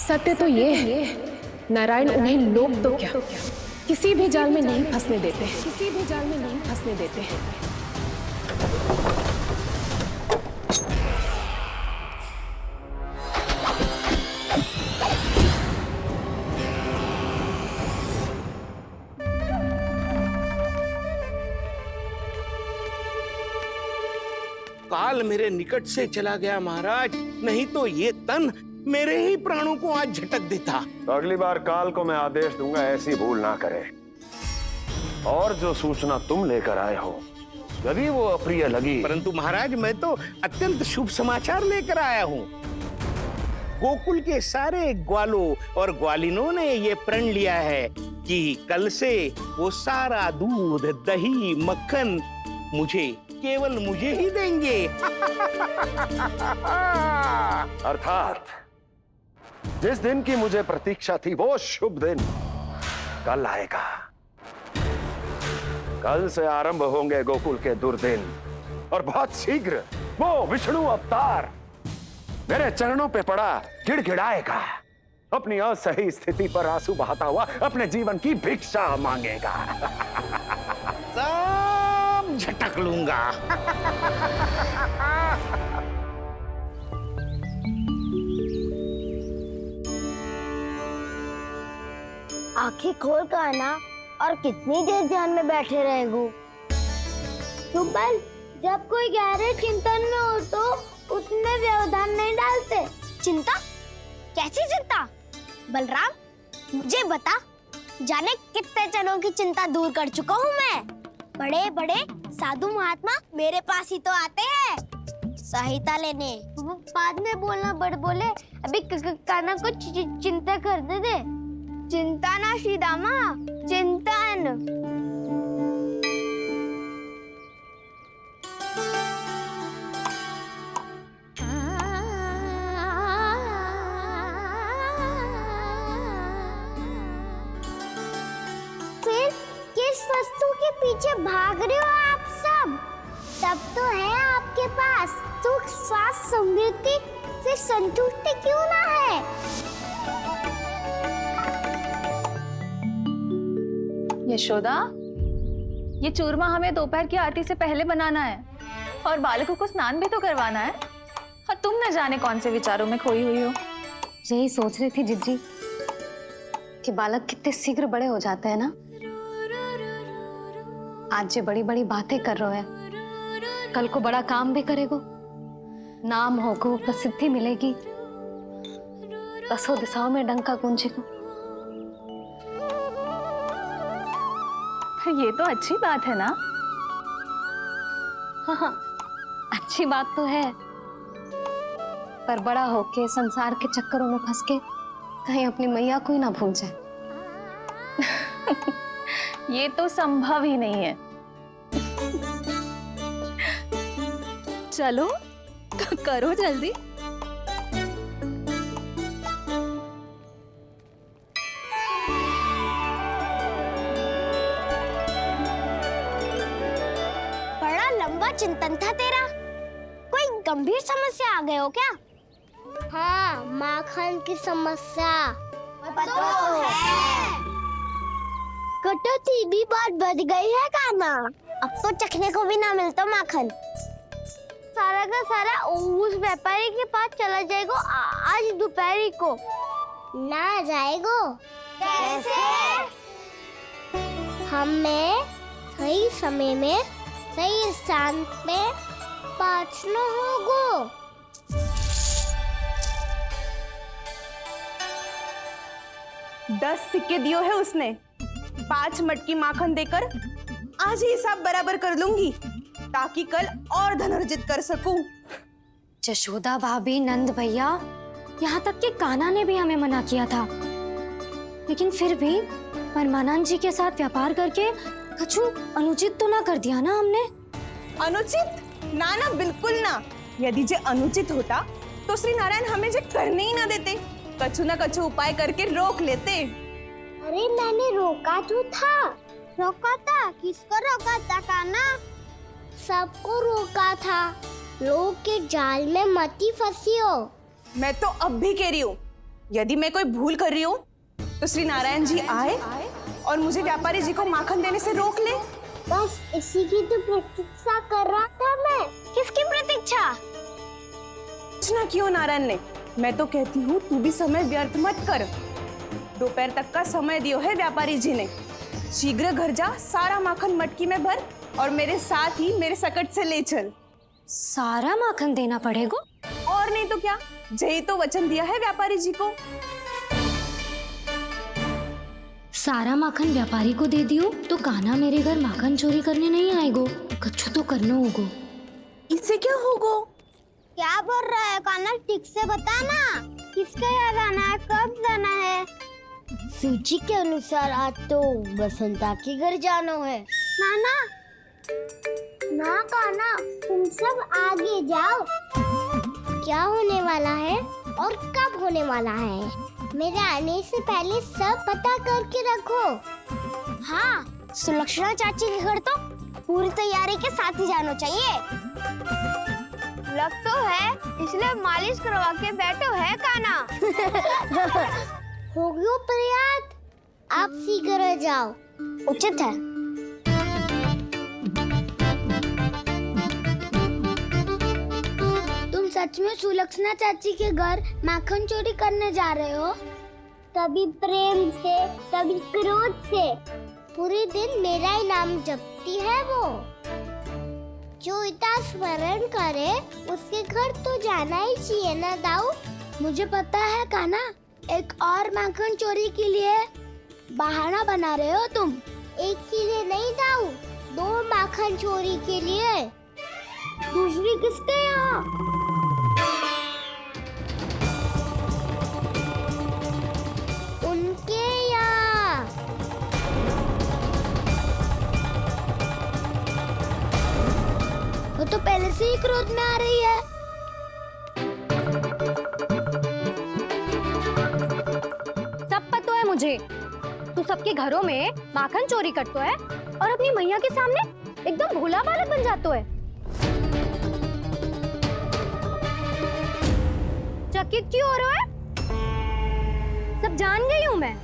सत्य तो ये है, नारायण उन्हें लोग तो क्या किसी भी जाल में नहीं फंसने देते, किसी भी जाल में नहीं फंसने देते हैं। काल मेरे निकट से चला गया महाराज, नहीं तो ये तन मेरे ही प्राणों को आज झटक देता। तो अगली बार काल को मैं आदेश दूंगा ऐसी भूल ना करे। और जो सूचना तुम लेकर आए हो यदि वो अप्रिय लगी, परंतु महाराज मैं तो अत्यंत शुभ समाचार लेकर आया हूँ। गोकुल के सारे ग्वालों और ग्वालिनों ने ये प्रण लिया है कि कल से वो सारा दूध, दही, मक्खन केवल मुझे ही देंगे। अर्थात जिस दिन की मुझे प्रतीक्षा थी वो शुभ दिन कल आएगा। कल से आरंभ होंगे गोकुल के दुर्दिन और बहुत शीघ्र वो विष्णु अवतार मेरे चरणों पे पड़ा गिड़गिड़ाएगा, अपनी असही स्थिति पर आंसू बहाता हुआ अपने जीवन की भिक्षा मांगेगा। सब झटक लूंगा। आंखें खोल कर आना और कितनी देर ध्यान में बैठे रहेगो। सुबह जब कोई गहरे चिंतन में हो तो उसमें व्यवधान नहीं डालते। चिंता? कैसी चिंता? बलराम मुझे बता, जाने कितने जनों की चिंता दूर कर चुका हूँ मैं। बड़े बड़े साधु महात्मा मेरे पास ही तो आते हैं सहायता लेने। बाद में बोलना बड़ बोले, अभी काना को चिंता करने दे। चिंता ना श्रीदामा, चिंतन। फिर किस वस्तु के पीछे भाग रहे हो आप सब? सब तो है आपके पास, सुख स्वास्थ्य समृद्धि से संतुष्टि क्यों ना है? यशोदा, ये चूरमा हमें दोपहर की आरती से पहले बनाना है और बालकों को स्नान भी तो करवाना है। और तुम न जाने कौन से विचारों में खोई हुई हो। यही सोच रही थी जिज्जी कि बालक कितने शीघ्र बड़े हो जाते हैं ना। आज जो बड़ी बड़ी बातें कर रहे हैं, कल को बड़ा काम भी करेगो, नाम होगो, प्रसिद्धि मिलेगी, दसों दिशाओं में डंका गूंजेगो। ये तो अच्छी बात है ना। हाँ, अच्छी बात तो है, पर बड़ा होके संसार के चक्करों में फंस के कहीं अपनी मैया को ही ना भूल जाए। ये तो संभव ही नहीं है। चलो करो जल्दी। बड़ा लंबा चिंतन था तेरा। कोई गंभीर समस्या आ गए हो क्या? हाँ, माखन की समस्या तो है। कटौती भी बहुत बढ़ गई है काना। अब तो चखने को भी ना मिलता माखन। सारा का सारा उस व्यापारी के पास चला जाएगा आज दोपहर को। ना जाएगो? कैसे? हमें सही समय में सही स्थान पे पहुंचना होगा। दस सिक्के दियो है उसने। 5 मटकी माखन देकर आज ही हिसाब बराबर कर लूंगी ताकि कल और धन अर्जित कर सकूं। जशोदा भाभी, नंद भैया, यहाँ तक कि कान्हा ने भी हमें मना किया था, लेकिन फिर भी परमानंद जी के साथ व्यापार करके कछु अनुचित तो ना कर दिया ना हमने? अनुचित? ना ना, बिल्कुल ना। यदि जे अनुचित होता तो श्री नारायण हमें जे करने ही ना देते, कछु ना कछु उपाय करके रोक लेते। अरे मैंने रोका तो था। रोका था? किसको रोका था कान्हा? सबको रोका था। लोग के जाल में मत ही फंसी हो। मैं तो अब भी कह रही हूँ, यदि मैं कोई भूल कर रही हूँ तो श्री नारायण जी आए और मुझे व्यापारी जी को माखन देने से रोक ले। बस इसी की तो प्रतीक्षा कर रहा था मैं। किसकी प्रतीक्षा? ना क्यों नारायण ने, मैं तो कहती हूँ तू भी समय व्यर्थ मत कर। दोपहर तक का समय दियो है व्यापारी जी ने। शीघ्र घर जा, सारा माखन मटकी में भर और मेरे साथ ही मेरे सकट से ले चल। सारा माखन देना पड़ेगा? और नहीं तो क्या, यही तो वचन दिया है व्यापारी जी को। सारा माखन व्यापारी को दे दियो तो कान्हा मेरे घर माखन चोरी करने नहीं आएगो। कछु तो करना होगो। इससे क्या होगा? क्या बोल रहा है कान्हा? ठीक से बता ना, किसका याद आना है, कब जाना है? सूची के अनुसार आज तो बसंता के घर जाना है। नाना ना कान्हा, तुम सब आगे जाओ। क्या होने वाला है और कब होने वाला है, मेरे आने से पहले सब पता करके रखो। हाँ, सुलक्षणा चाची के घर तो पूरी तैयारी के साथ ही जाना चाहिए। लग तो है, इसलिए मालिश करवा के बैठो है कान्हा। हो गयो प्रयास, आप शीघ्र जाओ, उचित है। तुम सच में सुलक्षणा चाची के घर माखन चोरी करने जा रहे हो? कभी प्रेम से, कभी क्रोध से, पूरे दिन मेरा ही नाम जपती है वो। जो इतना स्मरण करे उसके घर तो जाना ही चाहिए ना दाऊ। मुझे पता है कान्हा, एक और माखन चोरी के लिए बहाना बना रहे हो तुम। एक के लिए नहीं दाऊ, 2 माखन चोरी के लिए। दूसरी किसके यहाँ? उनके यहाँ। वो तो पहले से ही क्रोध में आ रही है। सब पता है मुझे, तू सबके घरों में माखन चोरी करतो है और अपनी मैया के सामने एकदम भोला बालक बन जातो है। चकित क्यों हो रहा है? सब जान गई हूँ मैं।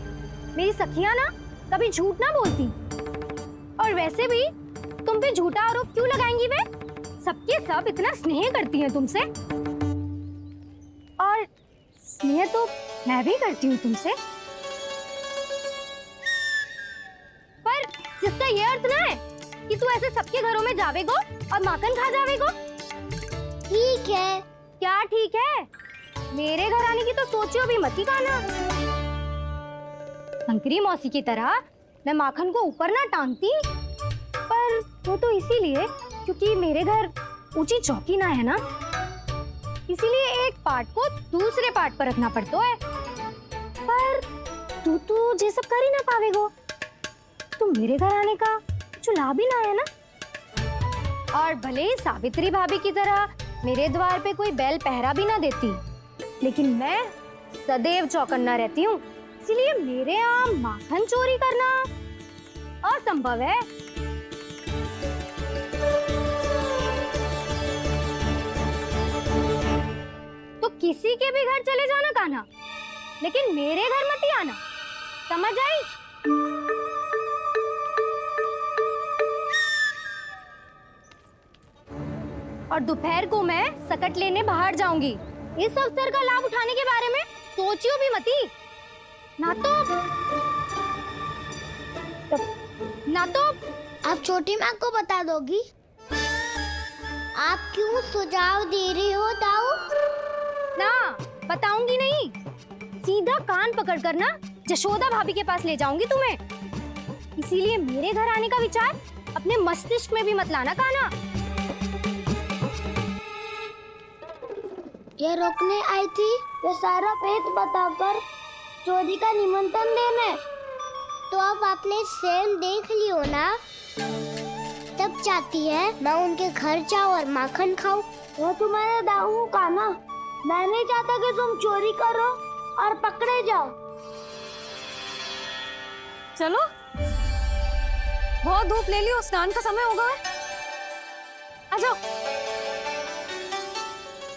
मेरी सखियां ना कभी झूठ ना बोलती, और वैसे भी तुम पे झूठा आरोप क्यों लगाएंगी वे? सबके सब इतना स्नेह करती हैं तुमसे, और स्नेह तो मैं भी करती हूँ तुमसे। पर जिसका ये अर्थ ना है कि तू ऐसे सबके घरों में जावेगो और माखन खा जावेगो। ठीक है। क्या ठीक है? मेरे घर आने की तो सोचियो भी मत ही कान्हा। शंकरी मौसी की तरह मैं माखन को ऊपर ना टांगती, पर वो तो इसीलिए क्योंकि मेरे घर ऊंची चौकी ना है ना, इसीलिए एक पार्ट को दूसरे पार्ट पर रखना पड़ता है। पर तू तो ये सब कर ही ना पावेगो, तो मेरे घर आने का कुछ लाभ ही ना है ना। और भले ही सावित्री भाभी की तरह मेरे द्वार पे कोई बैल पहरा भी ना देती, लेकिन मैं सदैव चौकन्ना रहती हूँ, इसीलिए मेरे यहाँ माखन चोरी करना असंभव है। तो किसी के भी घर चले जाना कान्हा, लेकिन मेरे घर मत ही आना, समझ आई? और दोपहर को मैं सकट लेने बाहर जाऊंगी। इस अवसर का लाभ उठाने के बारे में सोचियो भी मती, ना तो आप छोटी माँ को बता दोगी? आप क्यों सुझाव दे रही हो दाऊ? ना बताऊंगी नहीं, सीधा कान पकड़ कर ना जशोदा भाभी के पास ले जाऊंगी तुम्हें। इसीलिए मेरे घर आने का विचार अपने मस्तिष्क में भी मत लाना कान्हा। ये रोकने आई थी ये सारा भेद बताकर चोरी का निमंत्रण देने, तो अब आपने स्वयं देख लियो ना। तब चाहती है मैं उनके घर जाऊँ और माखन खाऊं। वो तुम्हारा दाऊ कान्हा, मैं नहीं चाहता कि तुम चोरी करो और पकड़े जाओ। चलो, बहुत धूप ले लियो, स्नान का समय होगा है। आ जाओ।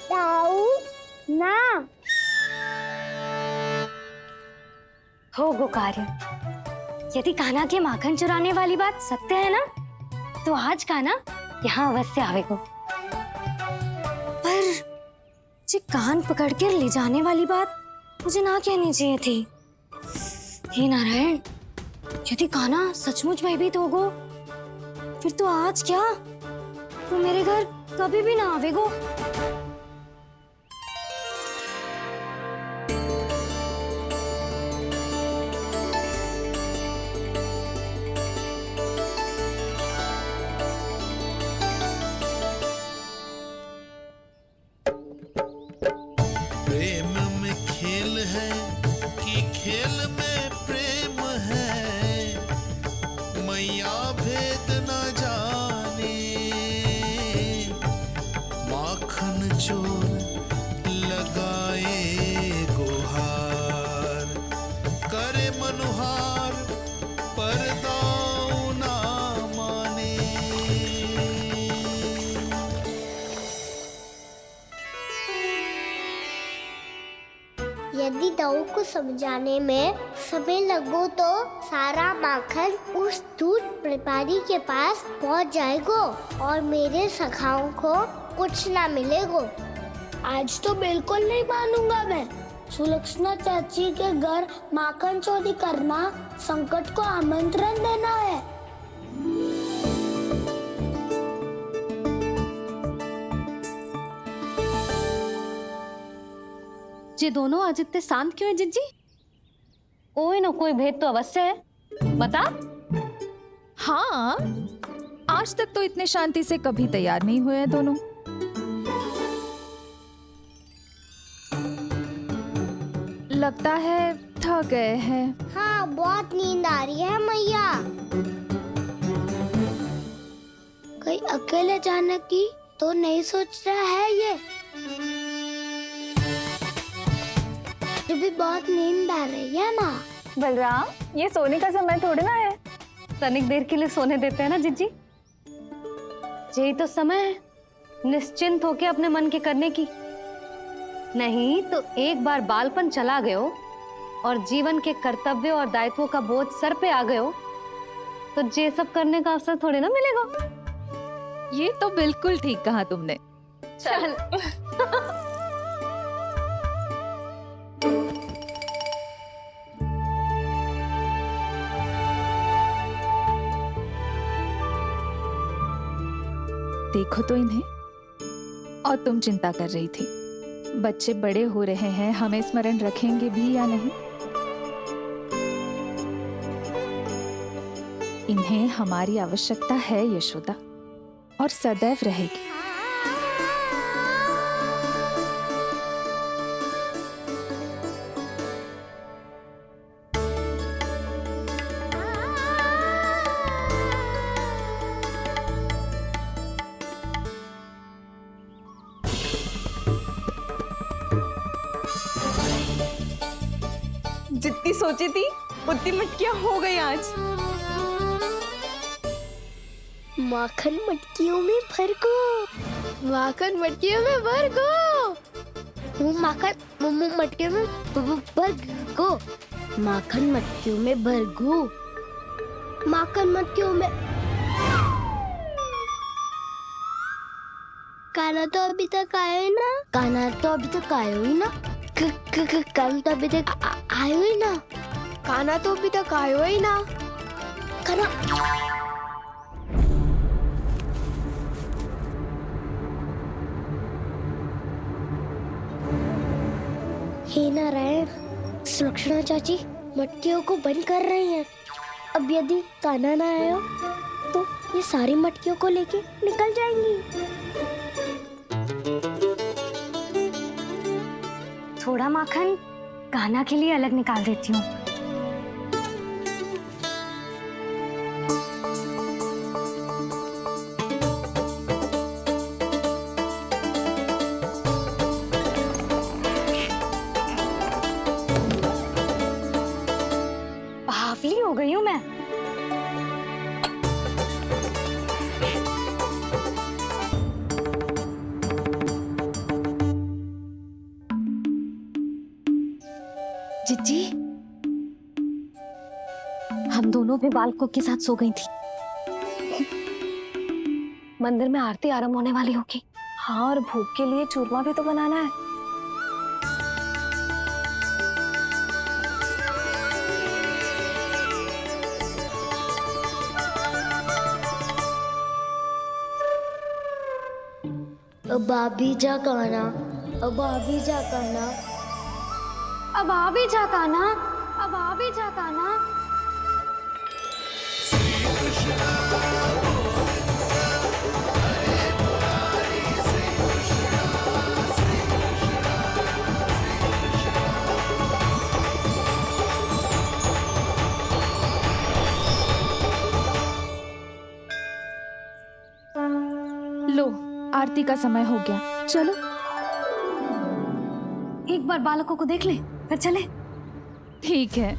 दाऊ ना। हो गो कार्य। यदि कान्हा के माखन चुराने वाली बात सत्य है ना, तो आज कान्हा यहाँ अवश्य आवेगो। पर जी कान पकड़ कर ले जाने वाली बात मुझे ना कहनी चाहिए थी। हे नारायण, यदि कान्हा सचमुच भयभीत होगो, फिर तो आज क्या, तो मेरे घर कभी भी ना आवेगो। प्रेम में खेल है कि खेल में प्रेम है, मैया भेद न जाने। माखन चोर लगाए गुहार, करे मनुहार पर दाऊ ना माने। यदि दाऊ को समझाने में समय लगो तो सारा माखन उस दूध व्यापारी के पास पहुंच जाएगो और मेरे सखाओं को कुछ ना मिलेगो। आज तो बिल्कुल नहीं मानूंगा मैं। सुलक्षणा चाची के घर माखन चोरी करना संकट को आमंत्रण देना है। ये दोनों आज इतने शांत क्यों है जिज्जी? कोई ना कोई भेद तो अवश्य है, बता। हाँ, आज तक तो इतने शांति से कभी तैयार नहीं हुए हैं दोनों। लगता है थक गए हैं। हाँ, बहुत नींद आ रही है मैया। कहीं अकेले जाने की तो नहीं सोच रहा है ये? भी बहुत नींद आ रही है माँ। बलराम, ये सोने का समय थोड़ी ना है। तनिक देर के लिए सोने देते हैं ना जिज्जी। यही तो समय है निश्चिंत होके अपने मन के करने की। नहीं तो एक बार बालपन चला गयो और जीवन के कर्तव्यों और दायित्वों का बोझ सर पे आ गयो, तो ये सब करने का अवसर थोड़ी ना मिलेगा। ये तो बिल्कुल ठीक कहा तुमने। चल देखो तो इन्हें, और तुम चिंता कर रही थी बच्चे बड़े हो रहे हैं, हमें स्मरण रखेंगे भी या नहीं। इन्हें हमारी आवश्यकता है यशोदा, और सदैव रहेगी। जितनी सोची थी उतनी मटकियां हो गई आज। माखन मटकियों में भर गो। माखन मटकियों में भर गो। माखन मटकियों में भर गो। माखन मटकियों में भर गो। माखन मटकियों में। कान्हा तो अभी तक आया ही ना। कान्हा तो अभी तक आया ही ना। कान्हा तो अभी तक आयो ही ना। कान्हा तो अभी तक आयो ही ना। कान्हा हे नारायण, सुलक्षणा चाची मटकियों को बंद कर रही हैं। अब यदि कान्हा ना आया तो ये सारी मटकियों को लेके निकल जाएंगी। थोड़ा माखन कान्हा के लिए अलग निकाल देती हूँ। बावली हो गई हूँ मैं। जिज्जी, हम दोनों भी बालकों के साथ सो गई थी। मंदिर में आरती आरंभ होने वाली होगी। हाँ, और भोग के लिए चूरमा भी तो बनाना है। अब भाभी जा कहना, अब भाभी जा कहना। अब आ भी जा काना, अब आ भी जा काना। लो, आरती का समय हो गया, चलो। एक बार बालकों को देख ले, फिर चले। ठीक है।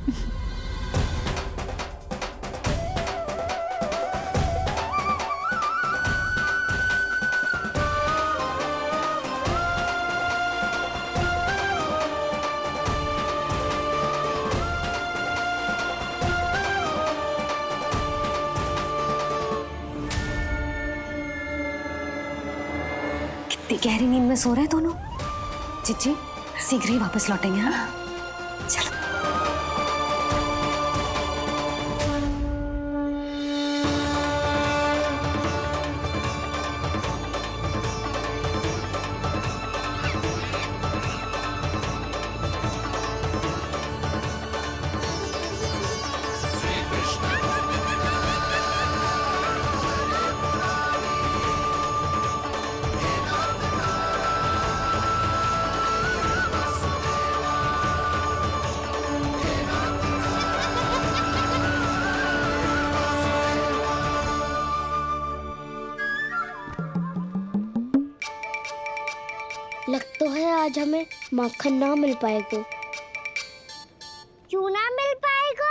कितनी गहरी नींद में सो रहे हैं दोनों। चिच्ची शीघ्र ही वापस लौटेंगे। हाँ चलो। लग तो है आज हमें माखन ना मिल पाएगा। क्यों ना मिल पाएगा?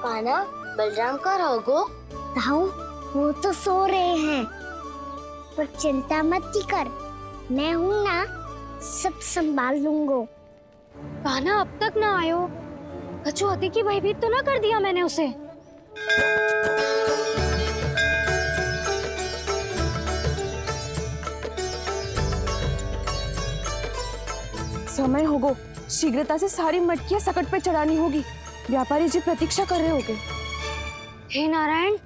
कान्हा, बलराम का रहोगो? ताऊ, वो तो सो रहे हैं, पर चिंता मत ही कर, मैं हूँ ना, सब संभाल लूंगो। कान्हा अब तक ना आयो। कछु अति की भयभीत तो ना कर दिया मैंने उसे? समय होगो, शीघ्रता से सारी मटकियां सकट पे चढ़ानी होगी। व्यापारी जी प्रतीक्षा कर रहे होंगे। हे नारायण,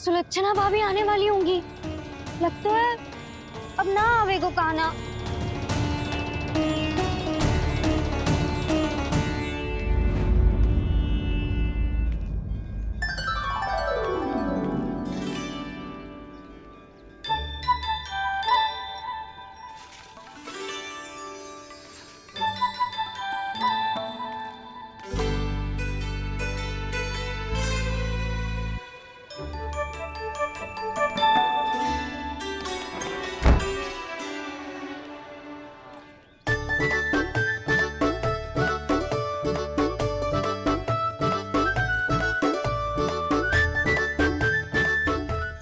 सुलक्षणा भाभी आने वाली होंगी। लगता है अब ना आवेगो कान्हा।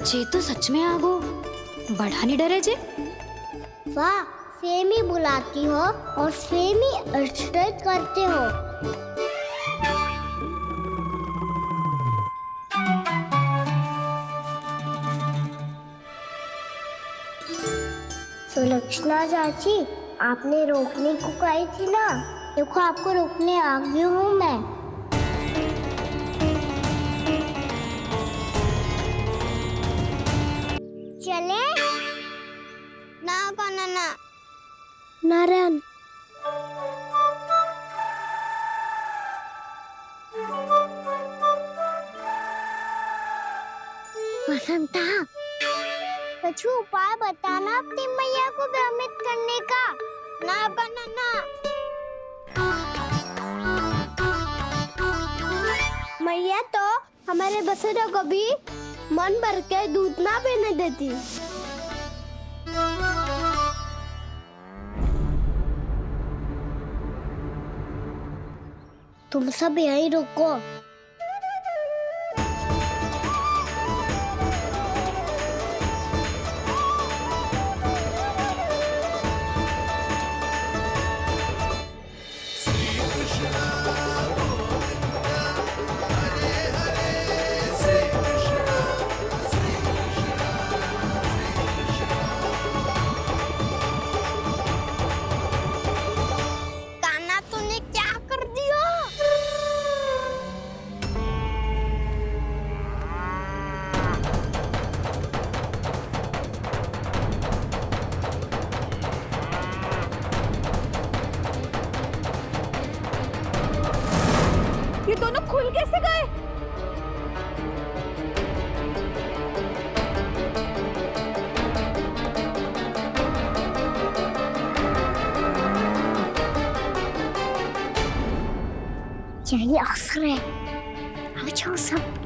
जे तो सच में आगो, बड़ा नहीं डरे जे। वाह, सेम ही बुलाती हो और सेम ही अर्चना करते हो। सुलक्षणा चाची, आपने रोकने को कही थी ना, देखो आपको रोकने आ गई हूँ मैं। चले ना कान्हा ना। नारायण, वसंता, कुछ उपाय बताना अपनी मैया को भ्रमित करने का। ना कान्हा ना। मैया तो हमारे बसेरा को भी मन भर के दूध ना पीने देती। तुम सब यहीं रुको। खुल कैसे गए? यही अवसर है, आ जाओ सब।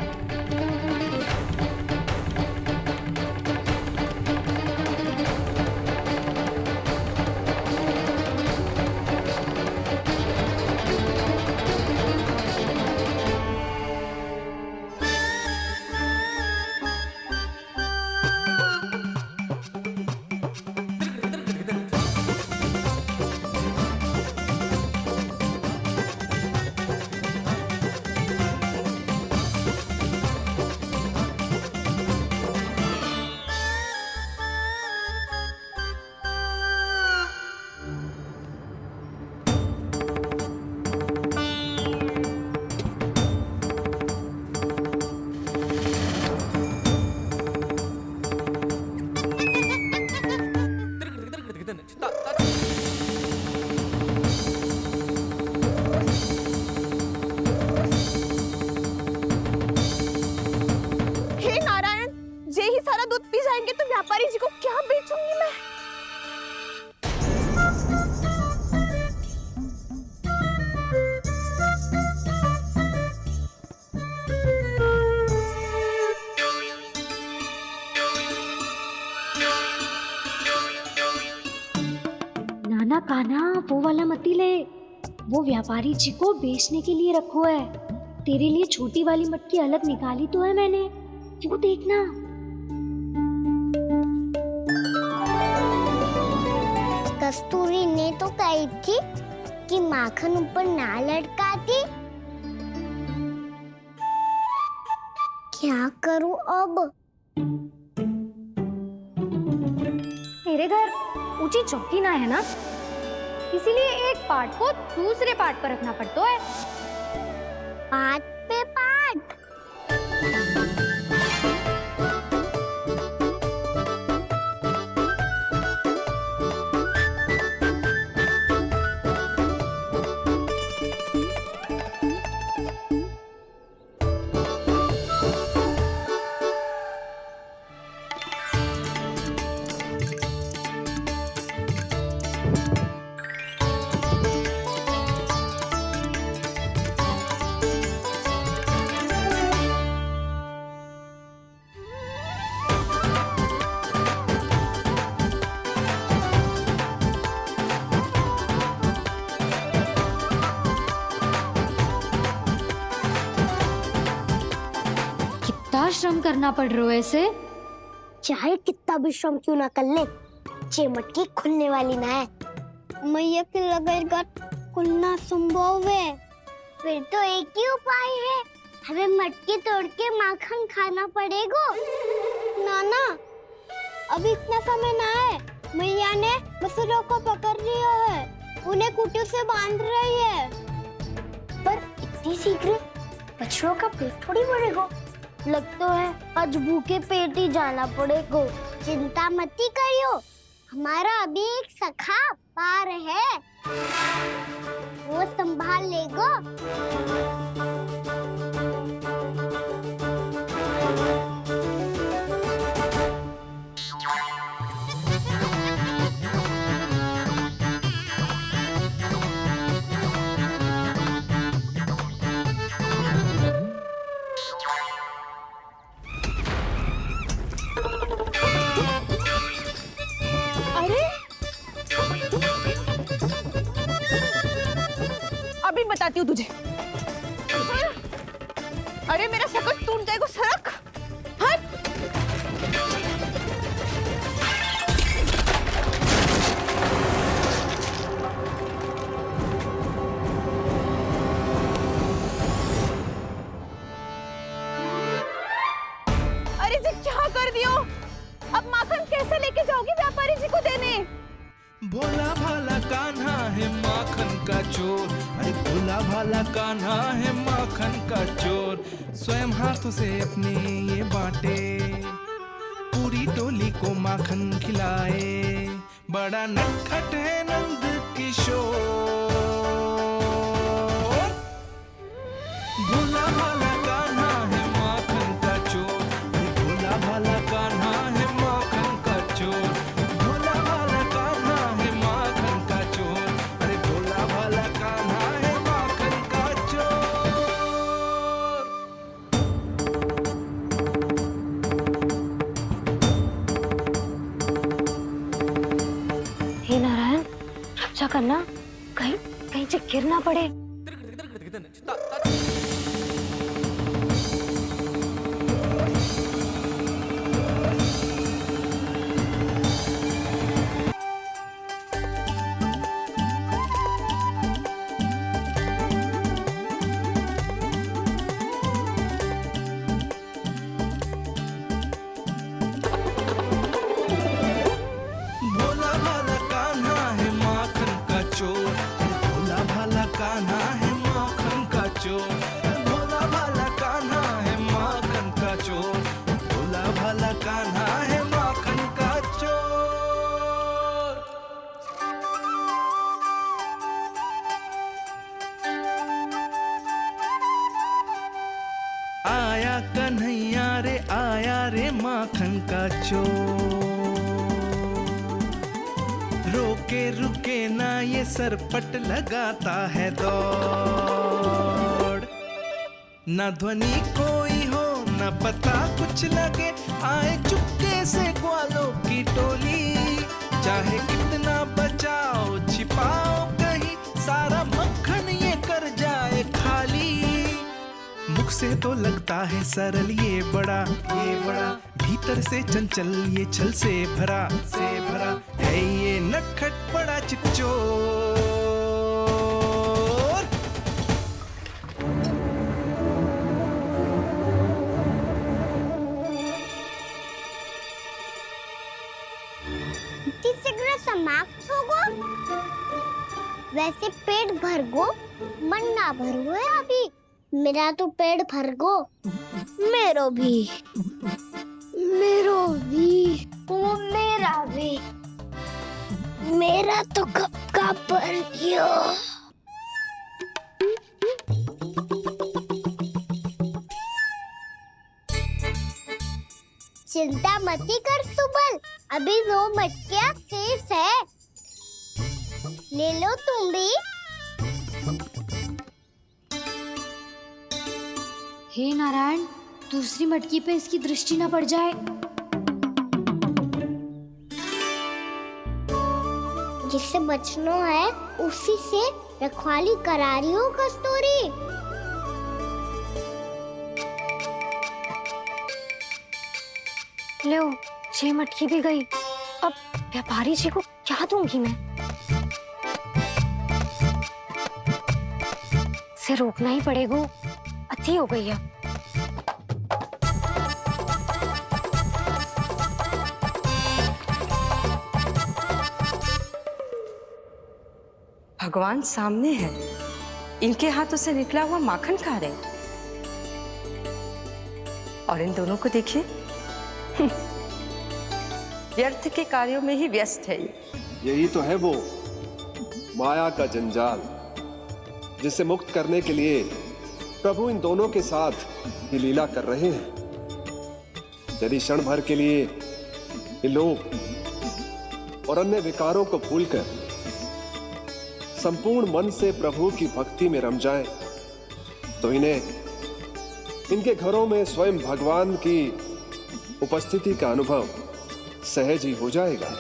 हे नारायण, जे ही सारा दूध पी जाएंगे तो व्यापारी जी को क्या बेचूंगी मैं? नाना कान्हा, वो वाला मती ले, वो व्यापारी जी को बेचने के लिए रखो है। तेरे लिए छोटी वाली मटकी अलग निकाली तो है मैंने, वो देखना। कस्तूरी ने तो कही थी कि माखन ऊपर ना लटकाती। क्या करूं अब? मेरे घर ऊंची चौकी ना है ना, इसीलिए एक पार्ट को दूसरे पार्ट पर रखना पड़ता है। पाट पे पाट। कितना श्रम करना पड़ रहा है इसे। चाहे कितना भी श्रम क्यों ना कर ले, ये मटकी खुलने वाली ना है। मैया के लगेगा खुलना संभव है। फिर तो एक ही उपाय है, हमें मटकी तोड़ के माखन खाना पड़ेगा। नाना, अभी इतना समय ना है। मैया ने बछड़ों को पकड़ लिया है, उन्हें खूंटों से बांध रही है। पर इतनी शीघ्र बछड़ों का पेट थोड़ी भरेगा। लगता है आज भूखे पेट ही जाना पड़ेगा। चिंता मत करियो, हमारा अभी एक सखा पार है, वो संभाल लेगा। अभी बताती हूँ तुझे। अरे मेरा सकट टूट जाएगा, सरक हट। अरे जी क्या कर दियो? अब माखन कैसे लेके जाओगी व्यापारी जी को देने? भोला भाला कान्हा है माखन का चोर, अरे भोला भाला कान्हा है माखन का चोर। स्वयं हाथों से अपने ये बांटे, पूरी टोली को माखन खिलाए। बड़ा नटखट है नंद किशोर। भोला अच्छा करना, कहीं कहीं से गिर ना पड़े। भोला भाला कान्हा है माखन का चोर, भोला भाला कान्हा है माखन का चोर, भोला भाला कान्हा है माखन का चोर, भोला भाला कान्हा है माखन का चोर। आया कन्हैया रे आया रे माखन का चोर, रोके रुके ना ये सरपट लगाता है दौड़, ना ध्वनि कोई हो ना पता कुछ लगे, आए चुपके से ग्वालों की टोली, चाहे कितना बचाओ छिपाओ कहीं, सारा मक्खन ये कर जाए खाली। मुख से तो लगता है सरल ये बड़ा भीतर से चंचल ये छल से भरा है ये नटखट बड़ा चिच्चोर। सिगरेट समाप्त हो गो, वैसे पेट भर गो, मन ना भर गो है अभी। मेरा तो पेट भर गो, मेरो भी, ओ मेरा भी, मेरा तो कब का भर गया। चिंता मती कर सुबल, अभी 2 मटकियाँ शेष है, ले लो तुम भी। हे नारायण, दूसरी मटकी पे इसकी दृष्टि न पड़ जाए। जिससे बचना है उसी से रखवाली करा रही हो कस्तूरी। लो, 6 मटकी भी गई, अब व्यापारी जी को क्या दूंगी मैं? इसे रोकना ही पड़ेगा, अति हो गई है। भगवान सामने है, इनके हाथों से निकला हुआ माखन खा रहे, और इन दोनों को देखिए व्यर्थ के कार्यों में ही व्यस्त है। यही तो है वो माया का जंजाल, जिसे मुक्त करने के लिए प्रभु इन दोनों के साथ ये लीला कर रहे हैं। यदि क्षण भर के लिए ये लोग और अन्य विकारों को भूलकर संपूर्ण मन से प्रभु की भक्ति में रम जाएं, तो इनके घरों में स्वयं भगवान की उपस्थिति का अनुभव सहज ही हो जाएगा।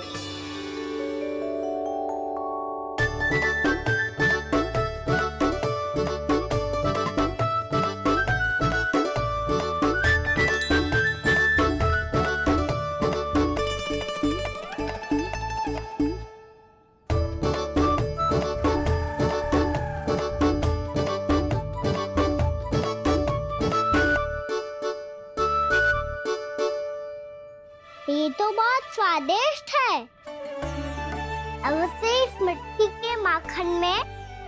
ये तो बहुत स्वादिष्ट है। अवश्य इस मिट्टी के माखन में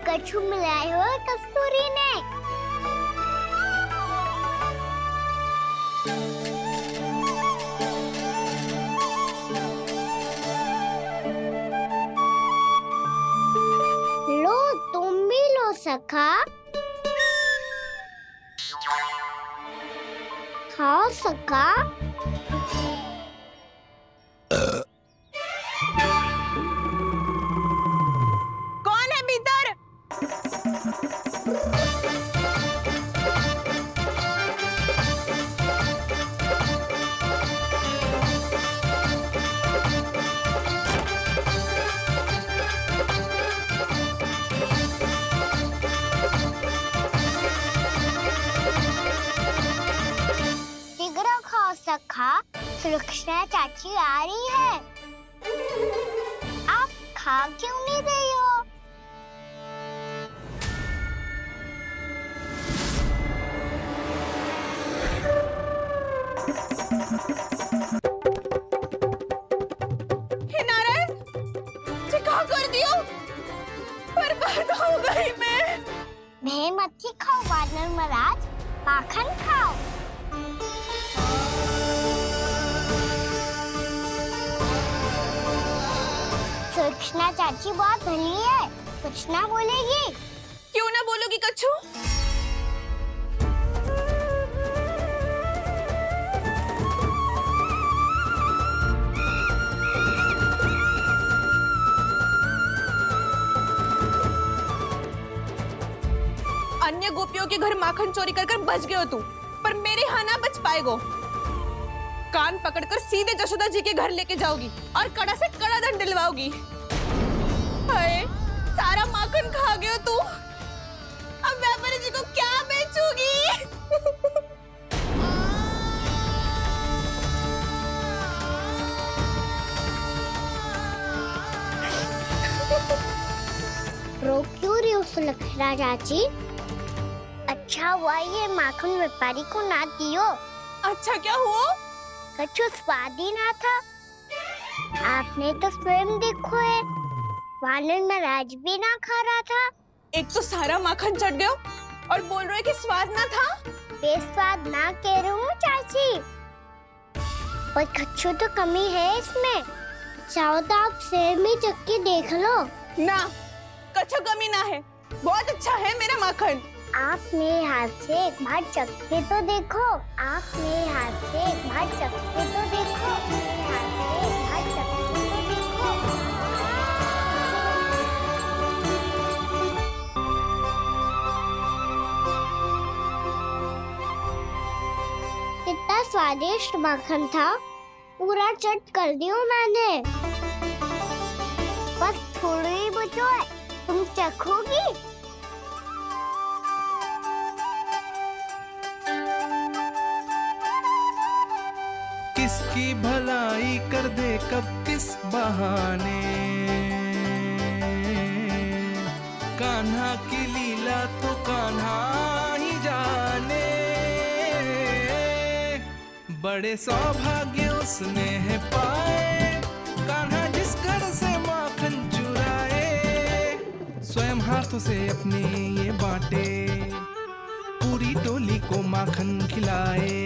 कछु मिलाए हो कस्तूरी ने। लो, तुम भी लो सखा, खाओ सखा। कौन है भीतर? कृष्णा चाची आ रही है। आप खा क्यों नहीं रही हो? हे नारायण, जी क्या कर दियो? बर्बाद हो गई मैं। मच्छी खाओ वानर महाराज, माखन खाओ। कृष्णा चाची बहुत भली है, कुछ ना बोलेगी। क्यों ना बोलोगी कच्छू? अन्य गोपियों के घर माखन चोरी कर बच गए हो तू, पर मेरे यहाँ ना बच पाएगो। कान पकड़कर सीधे जशोदा जी के घर लेके जाओगी और कड़ा से कड़ा दंड दिलवाओगी। हाय, सारा माखन खा गए हो तू। अब व्यापारी जी को क्या बेचूगी? रो क्यों रही हो सुलक्षणा चाची? अच्छा हुआ ये माखन व्यापारी को ना दियो। अच्छा क्या हुआ? कछु स्वाद ही ना था। आपने तो स्वयं देखो है, वानर महाराज भी ना खा रहा था। एक तो सारा माखन चढ़ गया और बोल रहे कि स्वाद ना था। बेस्वाद ना कह रही हूँ चाची, पर कछु तो कमी है इसमें। चाहो तो आप सेब में चक्की देख लो। ना, कछु कमी ना है, बहुत अच्छा है मेरा माखन। आप मेरे हाथ से एक बार चक्के तो देखो। आप मेरे हाथ से एक बार चक्के तो देखो। मेरे हाथ से एक बार चक्के तो देखो। कितना स्वादिष्ट माखन था, पूरा चट कर दिया मैंने। बस थोड़ी बचो है, तुम चखोगी? किसकी भलाई कर दे कब किस बहाने, कान्हा की लीला तो कान्हा ही जाने। बड़े सौभाग्य उसने है पाए, कान्हा जिस घर से माखन चुराए। स्वयं हाथों से अपने ये बांटे, पूरी टोली को माखन खिलाए।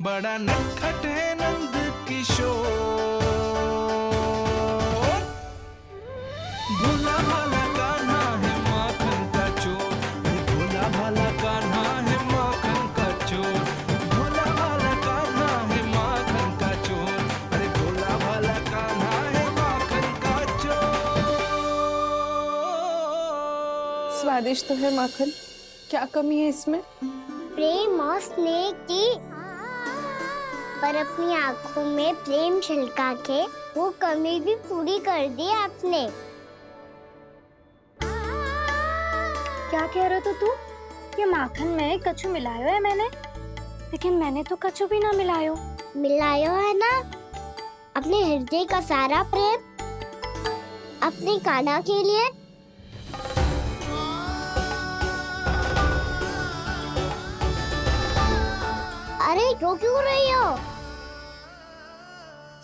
बड़ा नटखट है नंद किशोर, भोला भाला कान्हा है माखन का चोर। भोला भाला कान्हा है माखन का चोर। भोला भाला कान्हा है माखन का चोर। अरे भोला भाला कान्हा है माखन का चोर। स्वादिष्ट तो है माखन, क्या कमी है इसमें? प्रेम और स्नेह की, पर अपनी आंखों में प्रेम छलका के वो कमी भी पूरी कर दी आपने। क्या कह रहे हो तू? ये माखन में कछु मिलायो है मैंने, लेकिन मैंने तो कछु भी ना मिलायो। मिलायो है ना अपने हृदय का सारा प्रेम अपनी कान्हा के लिए। अरे रो क्यों रही हो?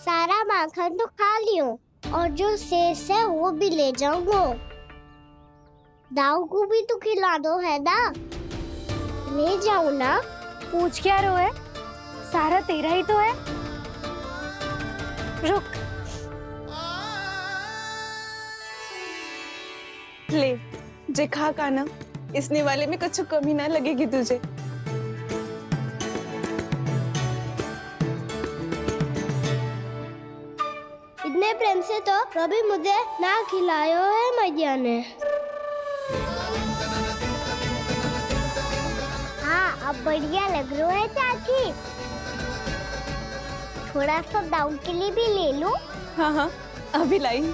सारा माखन तो खा लियो और जो शेष है वो भी ले जाऊंगा। दाऊ को भी तो खिला दो है ना, ले जाओ ना। पूछ क्या रो है, सारा तेरा ही तो है। रुक, ले जे खा कान्हा, इसने वाले में कुछ कमी ना लगेगी तुझे। इतने प्रेम से तो कभी मुझे ना खिलायो है मैया ने। हाँ, अब बढ़िया लग रहा है चाची। थोड़ा सा दाऊ के लिए भी ले लूं? हाँ हाँ, अभी लाई।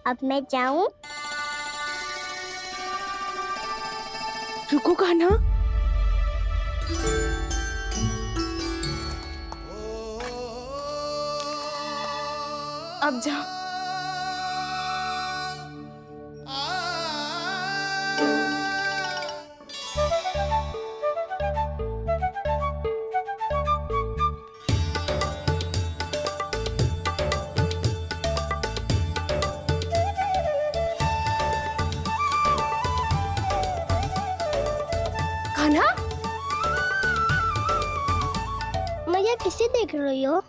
अब मैं जाऊं? रुको कान्हा, अब जा। कान्हा, मैया किसे देख रही हो?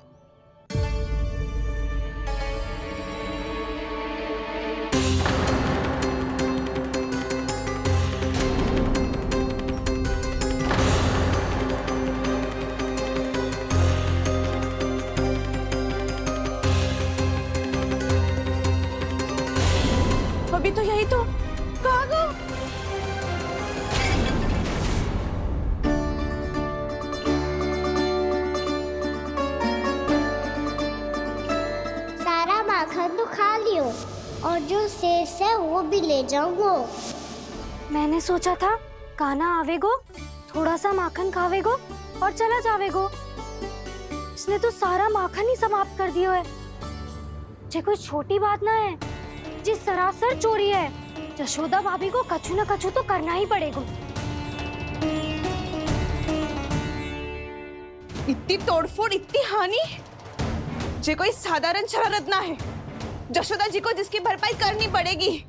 अभी तो यही तो। कहाँ गो? सारा माखन तो खा लियो और जो शेष है वो भी ले जाऊंगो। मैंने सोचा था कान्हा आवेगो, थोड़ा सा माखन खावेगो और चला जावेगो। इसने तो सारा माखन ही समाप्त कर दियो है। ये कोई छोटी बात ना है, जी सरासर चोरी है। यशोदा भाभी को कछु न कछु तो करना ही पड़ेगा। इतनी तोड़फोड़, इतनी हानि, ये कोई साधारण शरारत ना है। यशोदा जी को जिसकी भरपाई करनी पड़ेगी।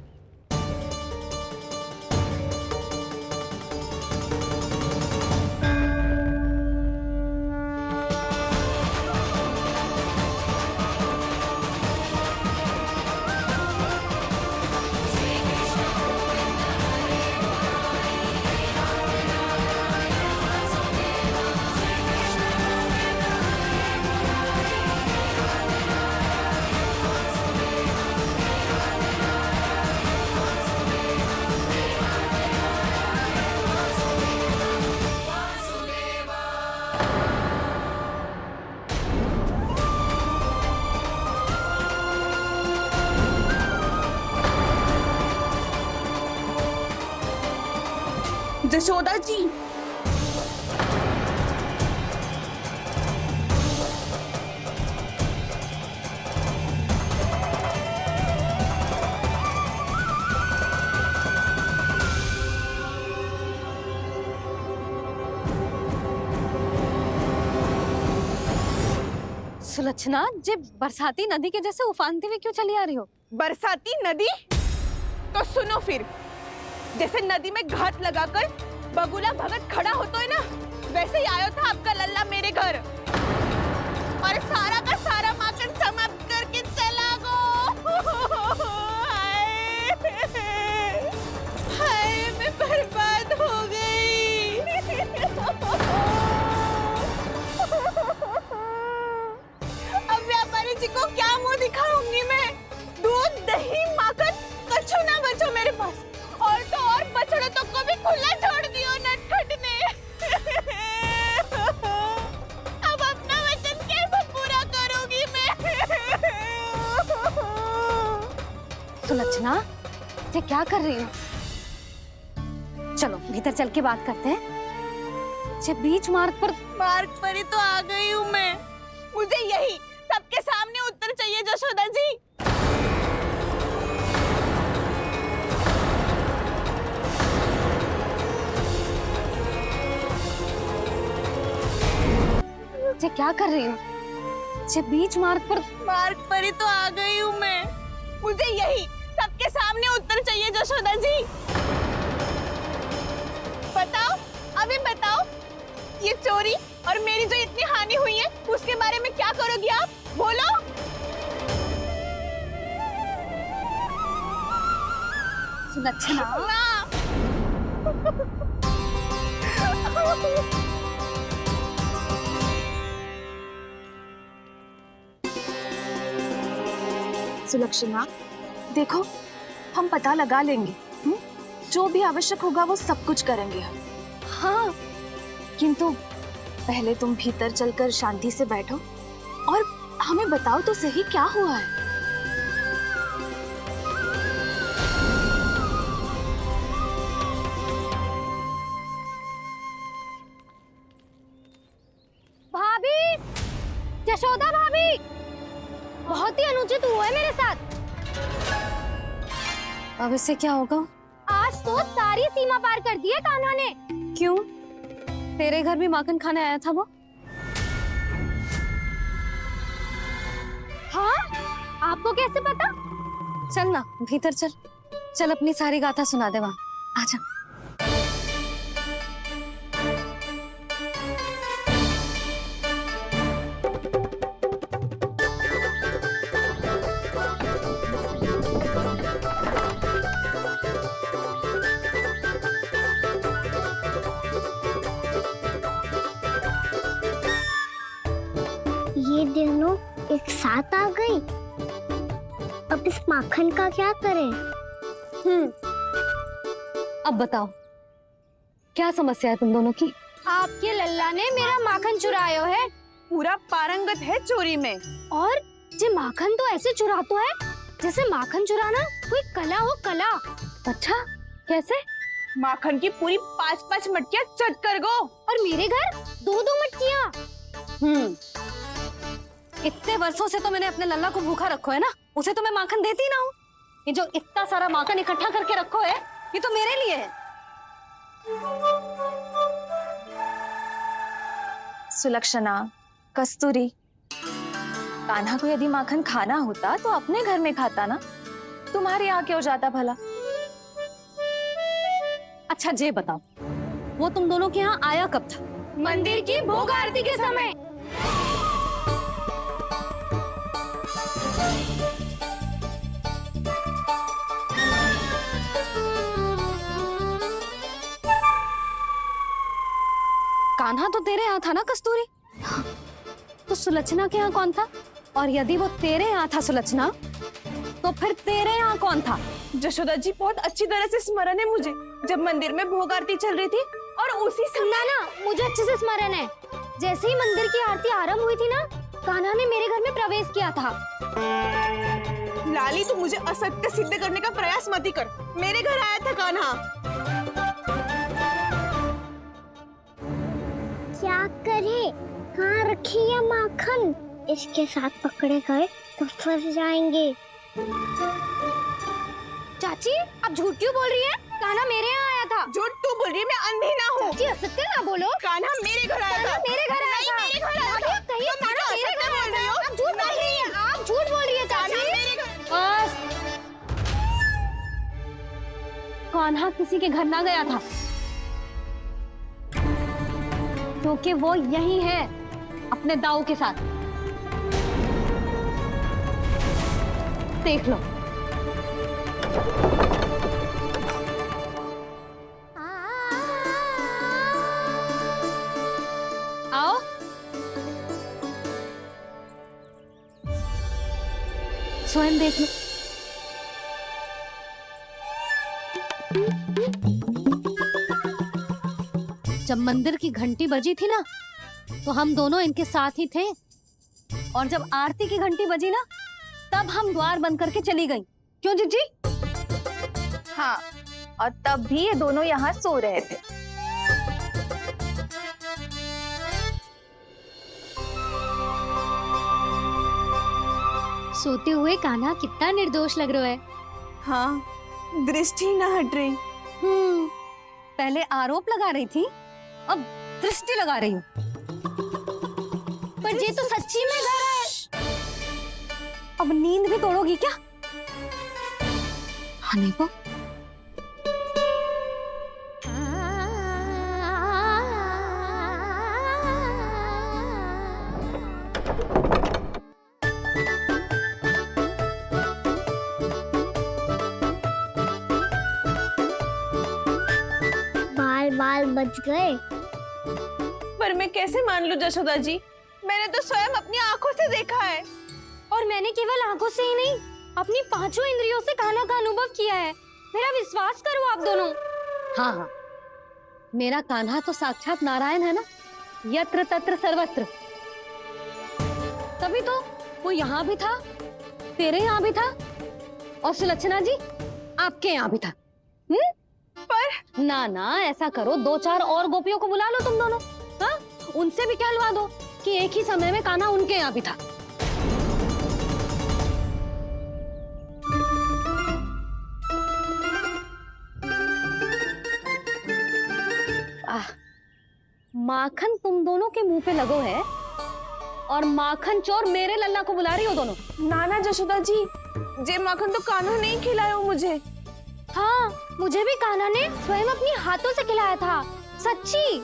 यशोदा जी, सुलक्षणा, जे बरसाती नदी के जैसे उफानते हुए क्यों चली आ रही हो? बरसाती नदी? तो सुनो फिर, जैसे नदी में घाट लगाकर बगुला भगत खड़ा होता है ना, वैसे ही आया था आपका लल्ला मेरे घर और सारा का सारा माखन समाप्त करके चला गो। हाय, मैं बर्बाद हो गई। अब व्यापारी जी को क्या मुंह दिखाऊंगी मैं? दूध, दही, माखन कछु ना बचो मेरे पास। और तो और बछड़े तो को भी खुला छोड़ दियो नटखट ने। अब अपना वचन कैसे पूरा करूंगी मैं? सुलक्षणा, ये क्या कर रही हो? चलो भीतर चल के बात करते हैं। ये बीच मार्ग पर ही तो आ गई हूँ मैं। मुझे यही सबके सामने उत्तर चाहिए यशोदा जी। ये क्या कर रही हो? ये बीच मार्ग पर ही तो आ गई हूँ मैं। मुझे यही सबके सामने उत्तर चाहिए यशोदा जी। बताओ, अभी बताओ, ये चोरी और मेरी जो इतनी हानि हुई है उसके बारे में क्या करोगी आप? बोलो। सुलक्षणा, सुलक्षणा, देखो, हम पता लगा लेंगे। जो भी आवश्यक होगा वो सब कुछ करेंगे हम। हाँ, किंतु पहले तुम भीतर चलकर शांति से बैठो और हमें बताओ तो सही क्या हुआ है। यशोदा भाभी, बहुत ही अनुचित हुआ है मेरे साथ। अब इससे क्या होगा? आज तो सारी सीमा पार कर दी है कान्हा ने। क्यों? तेरे घर भी माखन खाने आया था वो? हाँ, आपको कैसे पता? चल ना भीतर चल, चल अपनी सारी गाथा सुना दे वहां। आजा। ये दोनों एक साथ आ गई। अब इस माखन का क्या करें? अब बताओ क्या समस्या है तुम दोनों की? आपके लल्ला ने मेरा माखन चुरायो है। पूरा पारंगत है चोरी में। और जे माखन तो ऐसे चुरातो है जैसे माखन चुराना कोई कला हो, कला। अच्छा, कैसे? माखन की पूरी 5-5 मटकियां चट कर गो। और मेरे घर 2-2 मटकियां। इतने वर्षों से तो मैंने अपने लल्ला को भूखा रखो है ना, उसे तो मैं माखन देती ना हूँ। ये जो इतना सारा माखन इकट्ठा करके रखो है, ये तो मेरे लिए है। सुलक्षणा, कस्तूरी, कान्हा को यदि माखन खाना होता तो अपने घर में खाता ना, तुम्हारे यहाँ क्यों जाता भला? अच्छा ये बताओ, वो तुम दोनों के यहाँ आया कब था? मंदिर की भोग आरती के समय। कान्हा तो तेरे यहाँ था ना कस्तूरी? तो सुलक्षणा के यहाँ कौन था? और यदि वो तेरे यहाँ था सुलक्षणा, तो फिर तेरे यहाँ कौन था? जशोदा जी, बहुत अच्छी तरह से स्मरण है मुझे, जब मंदिर में भोग आरती चल रही थी और उसी समय ना, मुझे अच्छे से स्मरण है। जैसे ही मंदिर की आरती आरंभ हुई थी ना, कान्हा ने मेरे घर में प्रवेश किया था। लाली, तू मुझे असत्य सिद्ध करने का प्रयास मत ही कर। मेरे घर आया था कान्हा। क्या करे? कहाँ रखी है माखन? इसके साथ पकड़े गए तो फंस जाएंगे। चाची, आप झूठ क्यों बोल रही हैं? कान्हा मेरे यहाँ आया था। झूठ तू बोल रही है? मैं अंधी ना हूँ। चाची, असत्य ना बोलो। कान्हा मेरे घर आया था। मेरे घर आया था। मेरे घर आया था। कहिए कान्हा मेरे घर आया था। आप झूठ बोल रही हैं। आप झूठ बोल रही हैं चाची। बस, कान्हा किसी के घर ना गया था, क्योंकि वो यही है अपने दाऊ के साथ। देख लो। आओ। स्वयं देख लो। जब मंदिर की घंटी बजी थी ना, तो हम दोनों इनके साथ ही थे, और जब आरती की घंटी बजी ना, तब हम द्वार बंद करके चली गई। क्यों जीजी? हाँ, और तब भी ये दोनों यहाँ सो रहे थे। सोते हुए कान्हा कितना निर्दोष लग रहा है। हाँ, दृष्टि ना हट रही। पहले आरोप लगा रही थी, अब दृष्टि लगा रही हूँ। पर ये तो सच्ची में घर है। अब नींद भी तोड़ोगी क्या? हनी को बाल बच गए। पर मैं कैसे मान लूं जशोदा जी? मैंने तो स्वयं अपनी आंखों से देखा है। और मैंने केवल आंखों से ही नहीं, अपनी 5 इंद्रियों से कान्हा का अनुभव किया है। मेरा विश्वास करो आप दोनों। हाँ हाँ, मेरा कान्हा तो साक्षात नारायण है ना, यत्र तत्र सर्वत्र। तभी तो वो यहाँ भी था, तेरे यहाँ भी था, और सुलक्षणा जी आपके यहाँ भी था। पर ना ना, ऐसा करो, 2-4 और गोपियों को बुला लो तुम दोनों। हाँ, उनसे भी कहलवा दो कि एक ही समय में कान्हा उनके यहाँ भी था। माखन तुम दोनों के मुंह पे लगो है और माखन चोर मेरे लल्ला को बुला रही हो दोनों। नाना जशोदा जी, जे माखन तो कान्हा ने ही खिलाया मुझे। हाँ, मुझे भी कान्हा ने स्वयं अपनी हाथों से खिलाया था, सच्ची।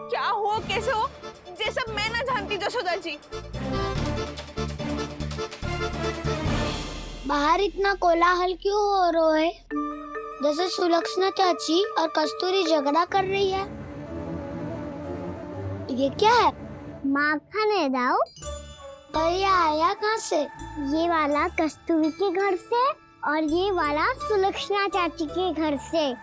क्या हो कैसे हो, ये सब मैं ना जानती जशोदा जी। बाहर इतना कोलाहल क्यों हो रहा है? जैसे सुलक्षणा चाची और कस्तूरी झगड़ा कर रही है। ये क्या है? माखन है दाऊ। तो ये आया कहाँ से? ये वाला कस्तूरी के घर से और ये वाला सुलक्षणा चाची के घर से।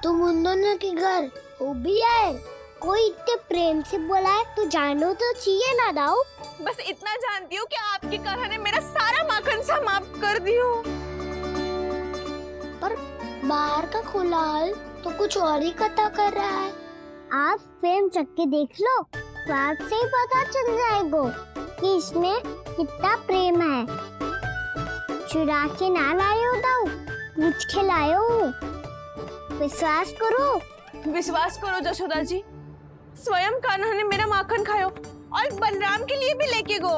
तुम उन दोनों के घर वो भी आए? कोई इतने प्रेम से बोला है तो जानो तो चाहिए ना दाऊ। बस इतना जानती हूँ कि आपकी कान्हा ने मेरा सारा माखन समाप्त कर दियो। पर बाहर का कोलाहल तो कुछ और ही कथा कर रहा है। आप फिल्म चख के देख लो तो आपसे ही पता चल जाएगा कि इसमें कितना प्रेम है। चुरा के ना लायो दाऊ, मुझ के लायो। विश्वास करो जशोदा जी, स्वयं कान्हा ने मेरा माखन खायो और बलराम के लिए भी लेके गो।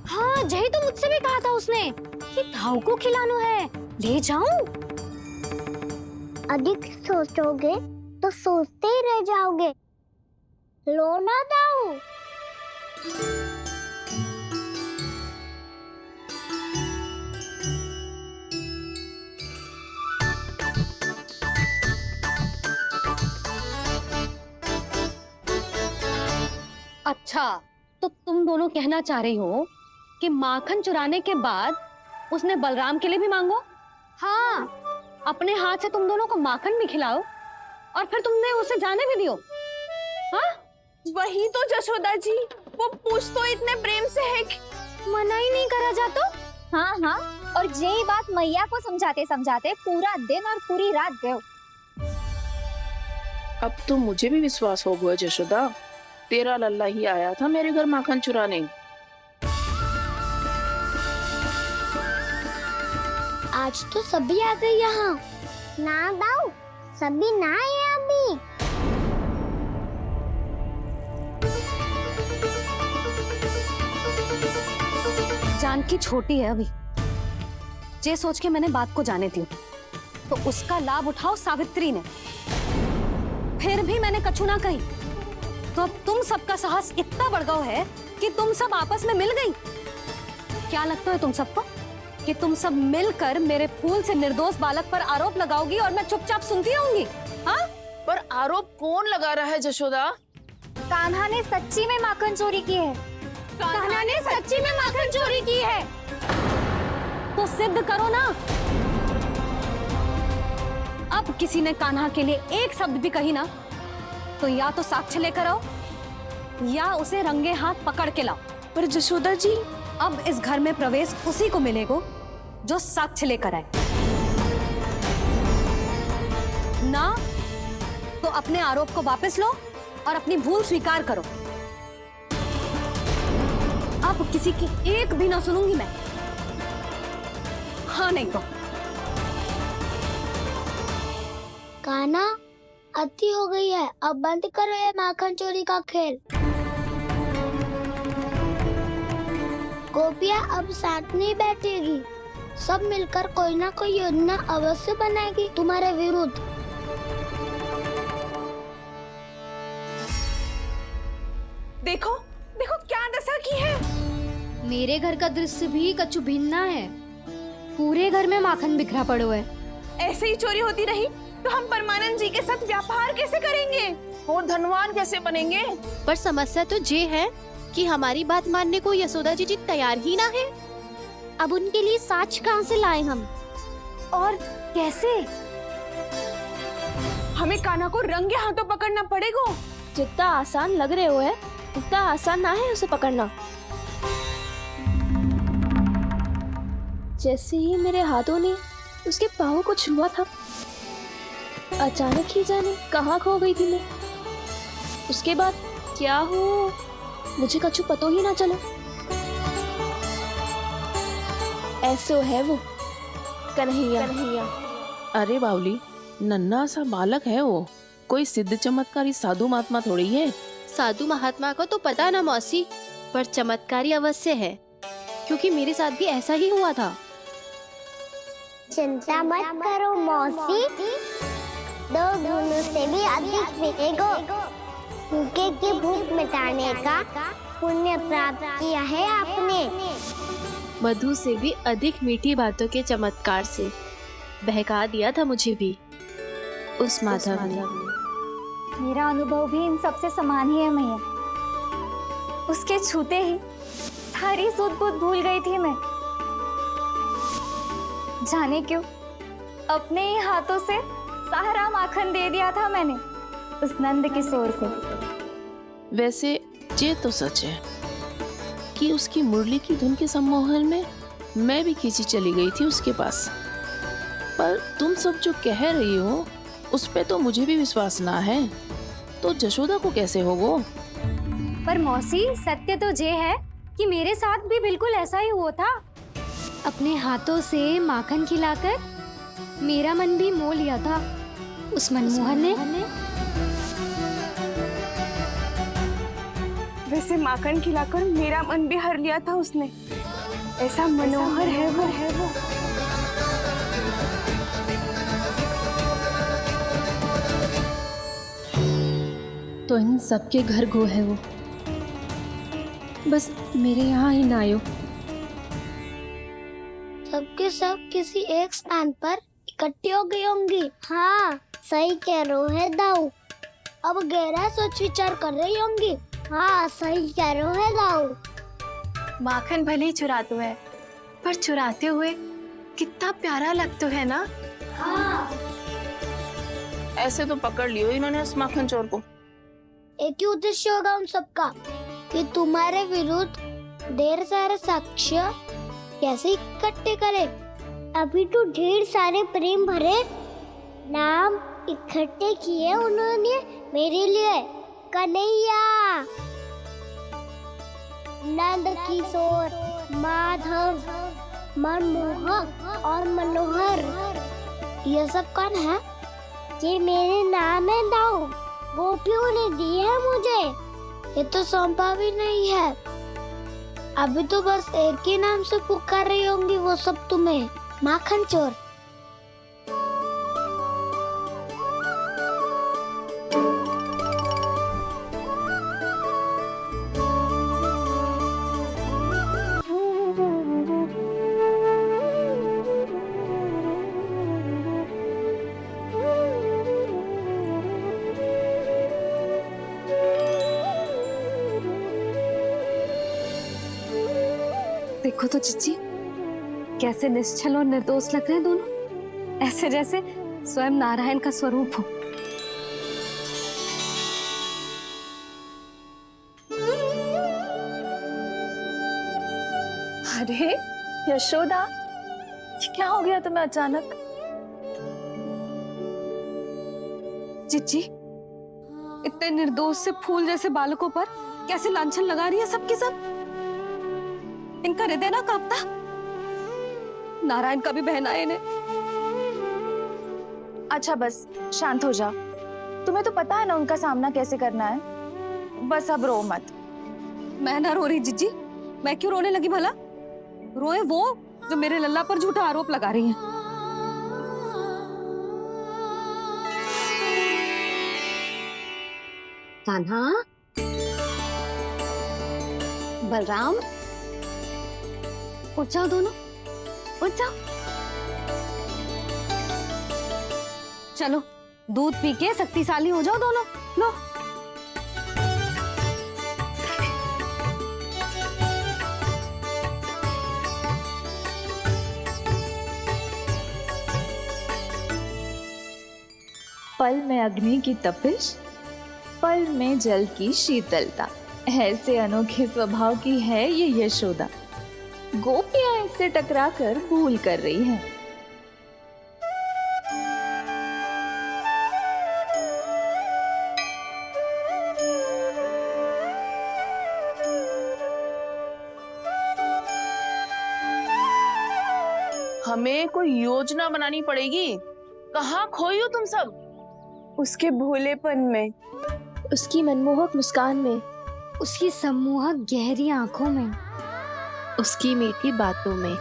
हाँ, जही तो मुझसे भी कहा था उसने कि दाऊ को खिलाना है, ले जाऊं। अधिक सोचोगे तो सोचते ही रह जाओगे। लो ना दाऊ। अच्छा, तो तुम दोनों कहना चाह रही हो कि माखन चुराने के बाद उसने बलराम के लिए भी मांगो? हाँ, अपने हाथ से तुम दोनों को माखन भी खिलाओ और फिर तुमने उसे जाने भी दियो। हाँ? वही तो जशोदा जी, वो पूछ तो इतने प्रेम से है कि मना ही नहीं करा जातो। हाँ हाँ, और यही बात मैया को समझाते समझाते पूरा दिन और पूरी रात गए। अब तो मुझे भी विश्वास हो गया जशोदा, तेरा लल्ला ही आया था मेरे घर माखन चुराने। आज तो सभी आ गए यहाँ। ना दाऊ, सभी ना आए अभी। जानकी छोटी है अभी, जे सोच के मैंने बात को जाने दी, तो उसका लाभ उठाओ सावित्री ने। फिर भी मैंने कछु ना कही, तो अब तुम सबका साहस इतना बढ़ गया है कि तुम सब आपस में मिल गई। क्या लगता है तुम सबको कि तुम सब मिलकर मेरे फूल से निर्दोष बालक पर आरोप लगाओगी और मैं चुपचाप सुनती रहूंगी? हाँ? पर आरोप कौन लगा रहा है जशोदा? कान्हा ने सच्ची में माखन चोरी की है। कान्हा ने सच्ची में माखन चोरी की है, तो सिद्ध करो ना। अब किसी ने कान्हा के लिए एक शब्द भी कही ना, तो या तो साक्ष्य लेकर आओ या उसे रंगे हाथ पकड़ के लाओ। पर जशोदा जी, अब इस घर में प्रवेश उसी को मिलेगा जो साक्ष्य लेकर आए। ना तो अपने आरोप को वापस लो और अपनी भूल स्वीकार करो। अब किसी की एक भी ना सुनूंगी मैं। हाँ नहीं तो। कान्हा, अति हो गई है, अब बंद करो ये माखन चोरी का खेल। गोपिया अब साथ नहीं बैठेगी, सब मिलकर कोई ना कोई योजना अवश्य बनाएगी तुम्हारे विरुद्ध। देखो देखो क्या दशा की है। मेरे घर का दृश्य भी कछु भिन्न है। पूरे घर में माखन बिखरा पड़ो है। ऐसे ही चोरी होती रही तो हम परमानंद जी के साथ व्यापार कैसे करेंगे और धनवान कैसे बनेंगे? पर समस्या तो ये है कि हमारी बात मानने को यशोदा जी तैयार ही ना है। अब उनके लिए साक्ष्य कहाँ से लाए हम? और कैसे? हमें कान्हा को रंगे हाथों पकड़ना पड़ेगा। जितना आसान लग रहे हो है उतना आसान ना है उसे पकड़ना। जैसे ही मेरे हाथों ने उसके पाँव को छुआ था, अचानक ही जाने कहाँ खो गई थी मैं। उसके बाद क्या हो मुझे कछु पता ही ना चला। ऐसो है वो कन्हैया। अरे बावली, नन्हा सा बालक है वो, कोई सिद्ध चमत्कारी साधु महात्मा थोड़ी है। साधु महात्मा को तो पता ना मौसी, पर चमत्कारी अवश्य है, क्योंकि मेरे साथ भी ऐसा ही हुआ था। चिंता मत करो मौसी, 2 गुणों से भी अधिक मिलेगा। भूखे की भूख मिटाने का पुण्य प्राप्त किया है आपने। मधु से भी अधिक मीठी बातों के चमत्कार से बहका दिया था मुझे भी उस माधव ने। मेरा अनुभव भी इन सबसे समान ही है मैया। उसके छूते ही सारी सूध बूध भूल गई थी मैं। जाने क्यों अपने ही हाथों से सारा माखन दे दिया था मैंने उस नंद किशोर को। वैसे ये तो सच है कि उसकी मुरली की धुन के सम्मोहन में मैं भी खींची चली गई थी उसके पास। पर तुम सब जो कह रही हो उस पे तो मुझे भी विश्वास ना है, तो जशोदा को कैसे होगो? पर मौसी सत्य तो ये है कि मेरे साथ भी बिल्कुल ऐसा ही हुआ था। अपने हाथों से माखन खिलाकर मेरा मन भी मोह लिया था उस मनमोहन ने। वैसे माखन खिलाकर मेरा मन भी हर लिया था उसने। ऐसा मनोहर है वो। तो इन सबके घर गो है वो, बस मेरे यहाँ ही ना आयो। सबके सब किसी एक स्थान पर इकट्ठी हो गई होंगी। हाँ सही कह रहे है दाऊ। अब गहरा सोच विचार कर रही होंगी। हाँ सही कह रहे है दाऊ। माखन भले ही चुराते है, पर चुराते हुए कितना प्यारा लगता है ना। हाँ ऐसे तो पकड़ लियो इन्होंने उस माखन चोर को। एक ही उद्देश्य होगा उन सबका कि तुम्हारे विरुद्ध ढेर सारे साक्ष्य कैसे इकट्ठे करे। अभी तो ढेर सारे प्रेम भरे नाम इकट्ठे किए उन्होंने मेरे लिए। कन्हैया, नंद किशोर, माधव, मनमोहक और मनोहर, ये सब कौन है? ये मेरे नाम है दाऊ। गोपियों ने दिए है मुझे, ये तो सौंपा भी नहीं है। अभी तो बस एक ही नाम से पुकार रही होंगी वो सब तुम्हें, माखन चोर। देखो तो चिच्ची, कैसे निश्चल और निर्दोष लग रहे हैं दोनों, ऐसे जैसे स्वयं नारायण का स्वरूप हो। अरे यशोदा, ये क्या हो गया तुम्हें अचानक? चिच्ची, इतने निर्दोष से फूल जैसे बालकों पर कैसे लांछन लगा रही है सबकी सब। इनका हृदय ना कांपता? नारायण का भी बहना है इन्हें। अच्छा बस शांत हो जाओ, तुम्हें तो पता है ना उनका सामना कैसे करना है। बस अब रो मत। मैं ना रो रही जिज्जी, मैं क्यों रोने लगी भला? रोए वो जो मेरे लल्ला पर झूठा आरोप लगा रही हैं। कान्हा, बलराम, उठ जाओ दोनों, उठ जाओ। चलो दूध पी के शक्तिशाली हो जाओ दोनों। लो पल में अग्नि की तपिश, पल में जल की शीतलता, ऐसे अनोखे स्वभाव की है ये यशोदा। गोपियां इससे टकराकर भूल कर रही हैं। हमें कोई योजना बनानी पड़ेगी। कहाँ खोई हो तुम सब? उसके भोलेपन में, उसकी मनमोहक मुस्कान में, उसकी सम्मोहक गहरी आंखों में, उसकी मीठी बातों में।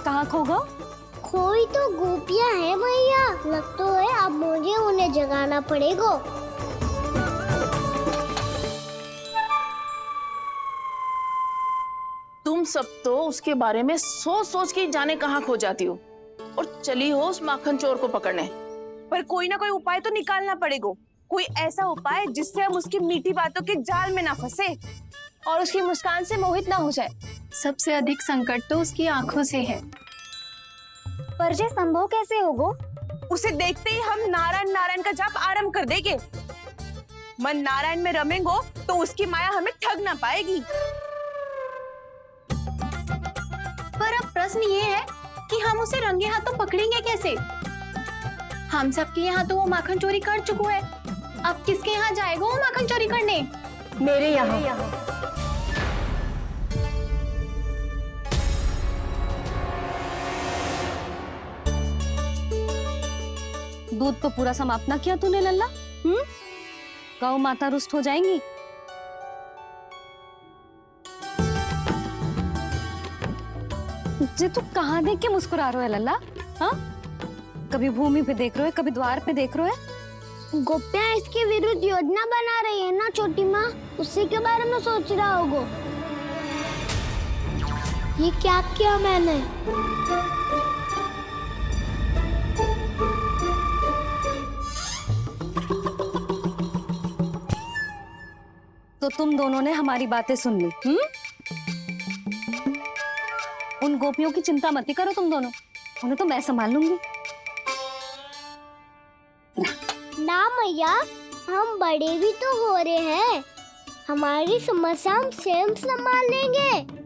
कहाँ खो गो? कोई तो गोपियां हैं भैया, लगता है अब मुझे उन्हें जगाना पड़ेगा। तुम सब तो उसके बारे में सोच सोच के जाने कहाँ खो जाती हो और चली हो उस माखन चोर को पकड़ने। पर कोई ना कोई उपाय तो निकालना पड़ेगा, कोई ऐसा उपाय जिससे हम उसकी मीठी बातों के जाल में ना फंसे और उसकी मुस्कान से मोहित ना हो जाए। सबसे अधिक संकट तो उसकी आंखों से है। पर ये संभव कैसे होगो? उसे देखते ही हम नारायण नारायण का जाप आरंभ कर देंगे। मन नारायण में रमेंगो तो उसकी माया हमें ठग ना पाएगी। पर अब प्रश्न ये है कि हम उसे रंगे हाथों पकड़ेंगे कैसे? हम सबके यहाँ तो वो माखन चोरी कर चुका है, अब किसके यहाँ जाएगा वो माखन चोरी करने? मेरे यहाँ। दूध तो पूरा समाप्त ना किया तूने लल्ला? गौ माता रुष्ट हो जाएंगी। जे तू कहाँ देख के मुस्कुरा रहे हो लल्ला? हाँ, कभी भूमि पे देख रहे हो, कभी द्वार पे देख रहे हो। गोपियां इसके विरुद्ध योजना बना रही है ना छोटी माँ, उसी के बारे में सोच रहा होगा। ये क्या किया मैंने? तो तुम दोनों ने हमारी बातें सुन ली। उन गोपियों की चिंता मत करो तुम दोनों, उन्हें तो मैं संभाल लूंगी। ना मैया, हम बड़े भी तो हो रहे हैं, हमारी समस्या हम स्वयं संभाल लेंगे।